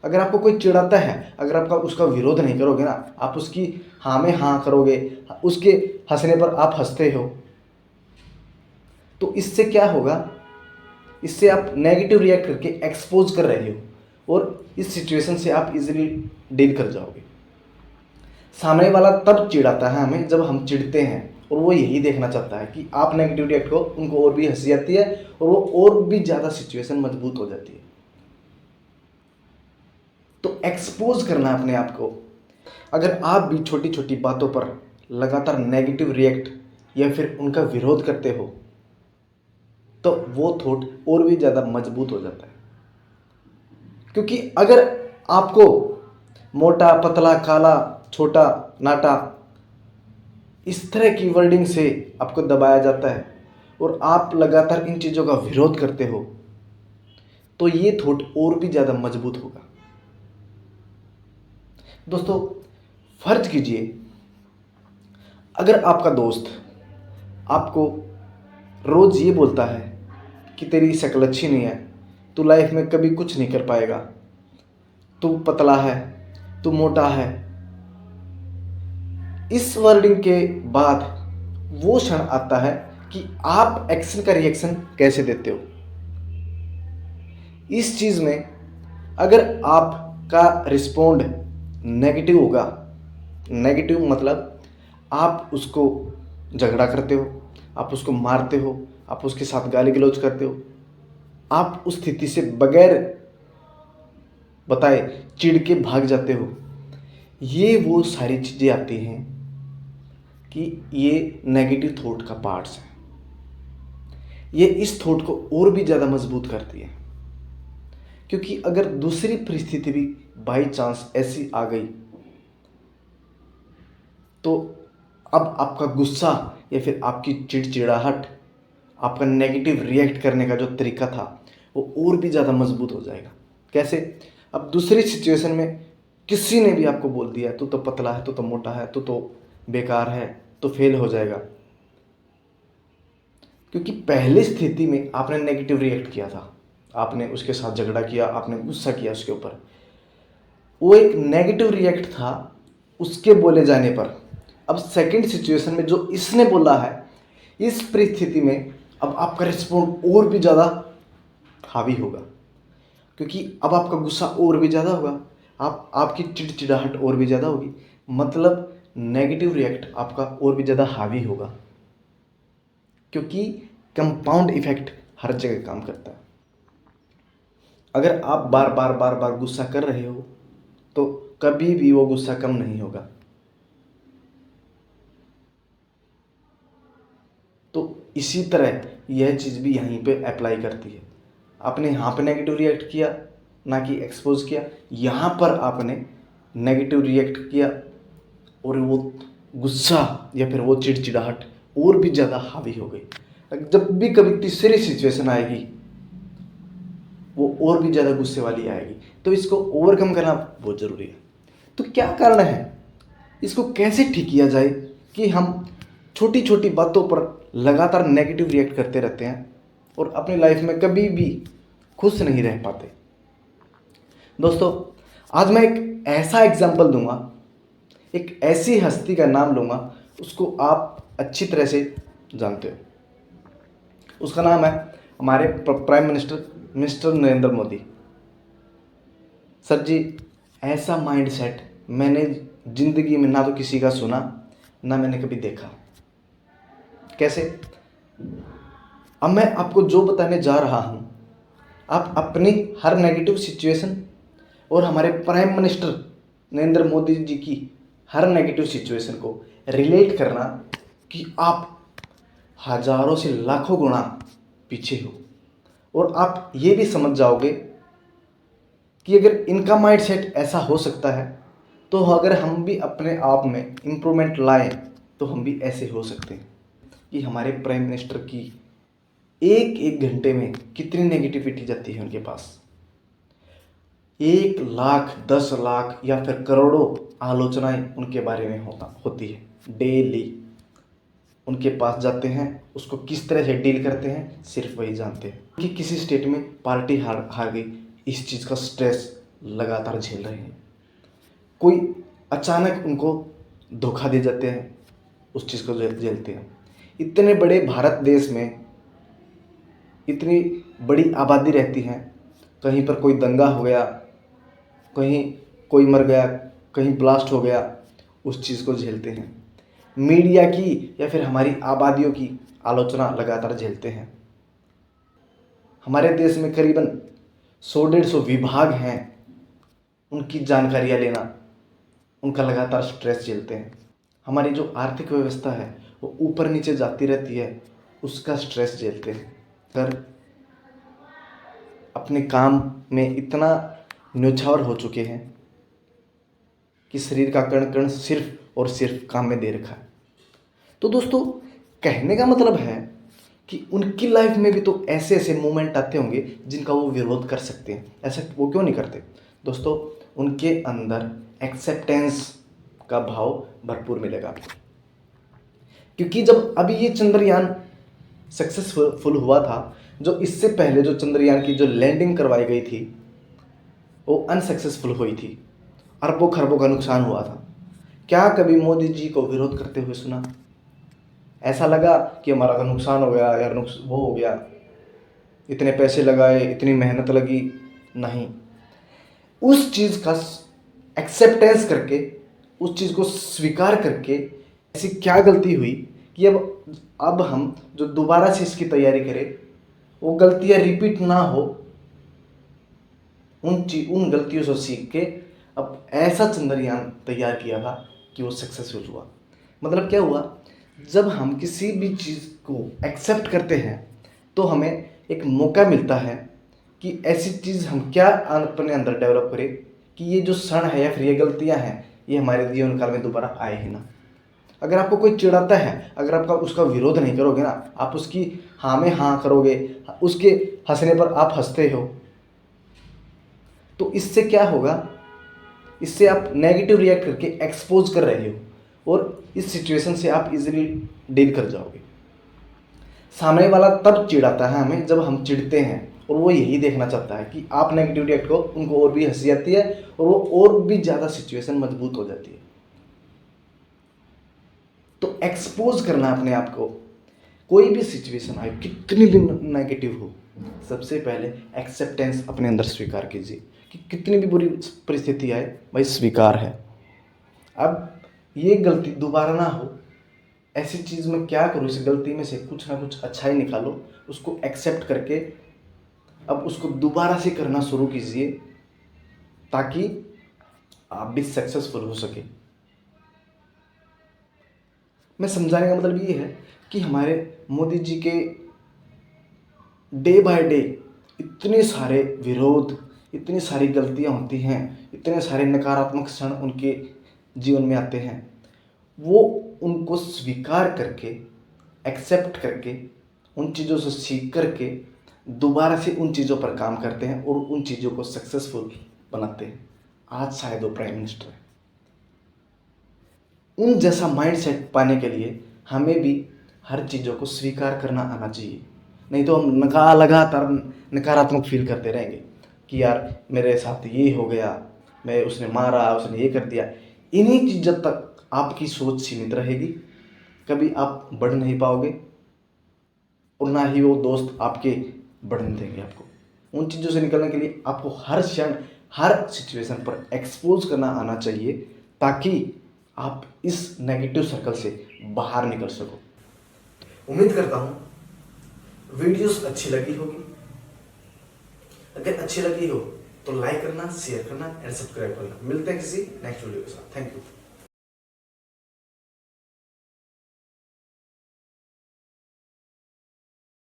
अगर आपको कोई चिढ़ाता है, अगर आपका उसका विरोध नहीं करोगे ना, आप उसकी हाँ में हाँ करोगे, उसके हंसने पर आप हंसते हो, तो इससे क्या होगा, इससे आप नेगेटिव रिएक्ट करके एक्सपोज कर रहे हो और इस सिचुएशन से आप इजीली डील कर जाओगे। सामने वाला तब चिढ़ाता है हमें जब हम चिढ़ते हैं, और वो यही देखना चाहता है कि आप नेगेटिव रिएक्ट करो, उनको और भी हंसी आती है और वो और भी ज़्यादा सिचुएशन मजबूत हो जाती है। तो एक्सपोज करना है अपने आप को। अगर आप भी छोटी छोटी बातों पर लगातार नेगेटिव रिएक्ट या फिर उनका विरोध करते हो, तो वो थॉट और भी ज़्यादा मजबूत हो जाता है। क्योंकि अगर आपको मोटा, पतला, काला, छोटा, नाटा इस तरह की वर्डिंग से आपको दबाया जाता है और आप लगातार इन चीज़ों का विरोध करते हो, तो ये थॉट और भी ज़्यादा मजबूत होगा। दोस्तों, फर्ज कीजिए अगर आपका दोस्त आपको रोज़ ये बोलता है कि तेरी शक्ल अच्छी नहीं है, तू लाइफ में कभी कुछ नहीं कर पाएगा, तू पतला है, तू मोटा है। इस वर्डिंग के बाद वो क्षण आता है कि आप एक्शन का रिएक्शन कैसे देते हो। इस चीज़ में अगर आपका रिस्पोंड नेगेटिव होगा, नेगेटिव मतलब आप उसको झगड़ा करते हो, आप उसको मारते हो, आप उसके साथ गाली गलौज करते हो, आप उस स्थिति से बगैर बताए चिढ़ के भाग जाते हो, ये वो सारी चीज़ें आती हैं कि ये नेगेटिव थॉट का पार्ट्स है। ये इस थॉट को और भी ज़्यादा मजबूत करती है। क्योंकि अगर दूसरी परिस्थिति भी बाई चांस ऐसी आ गई, तो अब आपका गुस्सा या फिर आपकी चिड़चिड़ाहट, आपका नेगेटिव रिएक्ट करने का जो तरीका था वो और भी ज़्यादा मजबूत हो जाएगा। कैसे? अब दूसरी सिचुएशन में किसी ने भी आपको बोल दिया तू तो पतला है, तू तो मोटा है, तू तो बेकार है, तो फेल हो जाएगा। क्योंकि पहली स्थिति में आपने नेगेटिव रिएक्ट किया था, आपने उसके साथ झगड़ा किया, आपने गुस्सा किया उसके ऊपर, वो एक नेगेटिव रिएक्ट था उसके बोले जाने पर। अब सेकंड सिचुएशन में जो इसने बोला है, इस परिस्थिति में अब आपका रिस्पॉन्ड और भी ज़्यादा हावी होगा, क्योंकि अब आपका गुस्सा और भी ज़्यादा होगा, आपकी चिड़चिड़ाहट और भी ज़्यादा होगी, मतलब नेगेटिव रिएक्ट आपका और भी ज़्यादा हावी होगा। क्योंकि कंपाउंड इफेक्ट हर जगह काम करता है। अगर आप बार बार बार बार गुस्सा कर रहे हो तो कभी भी वो गुस्सा कम नहीं होगा। तो इसी तरह यह चीज़ भी यहीं पे अप्लाई करती है। आपने यहाँ पे नेगेटिव रिएक्ट किया, ना कि एक्सपोज किया, यहाँ पर आपने नेगेटिव रिएक्ट किया और वो गुस्सा या फिर वो चिड़चिड़ाहट और भी ज़्यादा हावी हो गई। जब भी कभी तीसरी सिचुएशन आएगी वो और भी ज़्यादा गुस्से वाली आएगी। तो इसको ओवरकम करना बहुत ज़रूरी है। तो क्या कारण है, इसको कैसे ठीक किया जाए कि हम छोटी छोटी बातों पर लगातार नेगेटिव रिएक्ट करते रहते हैं और अपनी लाइफ में कभी भी खुश नहीं रह पाते। दोस्तों, आज मैं एक ऐसा एग्जाम्पल दूंगा, एक ऐसी हस्ती का नाम लूँगा, उसको आप अच्छी तरह से जानते हो। उसका नाम है हमारे prime minister mister Narendra Modi. Sir ji, ऐसा माइंडसेट मैंने ज़िंदगी में ना तो किसी का सुना, ना मैंने कभी देखा। कैसे? अब मैं आपको जो बताने जा रहा हूँ, आप अपनी हर नेगेटिव सिचुएशन और हमारे प्राइम मिनिस्टर नरेंद्र मोदी जी की हर नेगेटिव सिचुएशन को रिलेट करना कि आप हजारों से लाखों गुना पीछे हो, और आप ये भी समझ जाओगे कि अगर इनका माइंडसेट ऐसा हो सकता है, तो अगर हम भी अपने आप में इम्प्रूवमेंट लाएं तो हम भी ऐसे हो सकते हैं। कि हमारे प्राइम मिनिस्टर की एक एक घंटे में कितनी नेगेटिविटी जाती है उनके पास। 1 लाख, 10 लाख या फिर करोड़ों आलोचनाएं उनके बारे में होती है डेली। उनके पास जाते हैं, उसको किस तरह से डील करते हैं सिर्फ वही जानते हैं। कि किसी स्टेट में पार्टी हार गई, इस चीज़ का स्ट्रेस लगातार झेल रहे हैं। कोई अचानक उनको धोखा दे जाते हैं, उस चीज़ को झेलते हैं। इतने बड़े भारत देश में इतनी बड़ी आबादी रहती है, कहीं पर कोई दंगा हो गया, कहीं कोई मर गया, कहीं ब्लास्ट हो गया, उस चीज़ को झेलते हैं। मीडिया की या फिर हमारी आबादियों की आलोचना लगातार झेलते हैं। हमारे देश में करीबन 100-150 विभाग हैं, उनकी जानकारियाँ लेना, उनका लगातार स्ट्रेस झेलते हैं। हमारी जो आर्थिक व्यवस्था है वो ऊपर नीचे जाती रहती है, उसका स्ट्रेस झेलते हैं। अगर अपने काम में इतना न्योछावर हो चुके हैं कि शरीर का कण कण सिर्फ और सिर्फ काम में दे रखा है। तो दोस्तों, कहने का मतलब है कि उनकी लाइफ में भी तो ऐसे ऐसे मोमेंट आते होंगे जिनका वो विरोध कर सकते हैं। ऐसा वो क्यों नहीं करते? दोस्तों, उनके अंदर एक्सेप्टेंस का भाव भरपूर मिलेगा आपको। क्योंकि जब अभी ये चंद्रयान सक्सेसफुल हुआ था, जो इससे पहले जो चंद्रयान की जो लैंडिंग करवाई गई थी वो अनसक्सेसफुल हुई थी, अरबों खरबों का नुकसान हुआ था। क्या कभी मोदी जी को विरोध करते हुए सुना? ऐसा लगा कि हमारा तो नुकसान हो गया यार, वो हो गया, इतने पैसे लगाए, इतनी मेहनत लगी? नहीं। उस चीज़ का एक्सेप्टेंस करके, उस चीज़ को स्वीकार करके, ऐसी क्या गलती हुई कि अब हम जो दोबारा से इसकी तैयारी करें, वो गलतियां रिपीट ना हो, उन गलतियों से सीख के अब ऐसा चंद्रयान तैयार किया था कि वो सक्सेसफुल हुआ। मतलब क्या हुआ? जब हम किसी भी चीज़ को एक्सेप्ट करते हैं तो हमें एक मौका मिलता है कि ऐसी चीज़ हम क्या अपने अंदर डेवलप करें कि ये जो क्षण है या फिर ये गलतियां हैं, ये हमारे जीवन काल में दोबारा आए ही ना। अगर आपको कोई चिढ़ाता है, अगर आपका उसका विरोध नहीं करोगे ना, आप उसकी हाँ में हाँ करोगे, उसके हंसने पर आप हंसते हो, तो इससे क्या होगा? इससे आप नेगेटिव रिएक्ट करके एक्सपोज कर रहे हो और इस सिचुएशन से आप इजीली डील कर जाओगे। सामने वाला तब चिढ़ाता है हमें जब हम चिढ़ते हैं, और वो यही देखना चाहता है कि आप नेगेटिव रिएक्ट करो, उनको और भी हंसी आती है और वो और भी ज़्यादा सिचुएशन मजबूत हो जाती है। तो एक्सपोज करना अपने आप को, कोई भी सिचुएशन आए, कितनी भी नेगेटिव हो, सबसे पहले एक्सेप्टेंस अपने अंदर स्वीकार कीजिए कि कितनी भी बुरी परिस्थिति आए, भाई स्वीकार है। अब ये गलती दोबारा ना हो, ऐसी चीज़ में क्या करूँ, इस गलती में से कुछ ना कुछ अच्छा ही निकालो, उसको एक्सेप्ट करके अब उसको दोबारा से करना शुरू कीजिए ताकि आप भी सक्सेसफुल हो सके। मैं समझाने का मतलब ये है कि हमारे मोदी जी के डे बाय डे इतने सारे विरोध, इतनी सारी गलतियां होती हैं, इतने सारे नकारात्मक क्षण उनके जीवन में आते हैं, वो उनको स्वीकार करके, एक्सेप्ट करके, उन चीज़ों से सीख करके दोबारा से उन चीज़ों पर काम करते हैं और उन चीज़ों को सक्सेसफुल बनाते हैं। आज शायद वो प्राइम मिनिस्टर है। उन जैसा माइंडसेट पाने के लिए हमें भी हर चीज़ों को स्वीकार करना आना चाहिए, नहीं तो हम लगातार नकारात्मक फील करते रहेंगे कि यार मेरे साथ ये हो गया, उसने मारा, उसने ये कर दिया। इन्हीं चीज़ों तक आपकी सोच सीमित रहेगी, कभी आप बढ़ नहीं पाओगे और ना ही वो दोस्त आपके बढ़ने देंगे आपको। उन चीज़ों से निकलने के लिए आपको हर क्षण, हर सिचुएशन पर एक्सपोज करना आना चाहिए ताकि आप इस नेगेटिव सर्कल से बाहर निकल सको। उम्मीद करता हूँ वीडियोस अच्छी लगी होगी। अगर अच्छी लगी हो तो लाइक करना, शेयर करना और सब्सक्राइब करना। मिलते हैं किसी नेक्स्ट वीडियो के साथ। Thank you.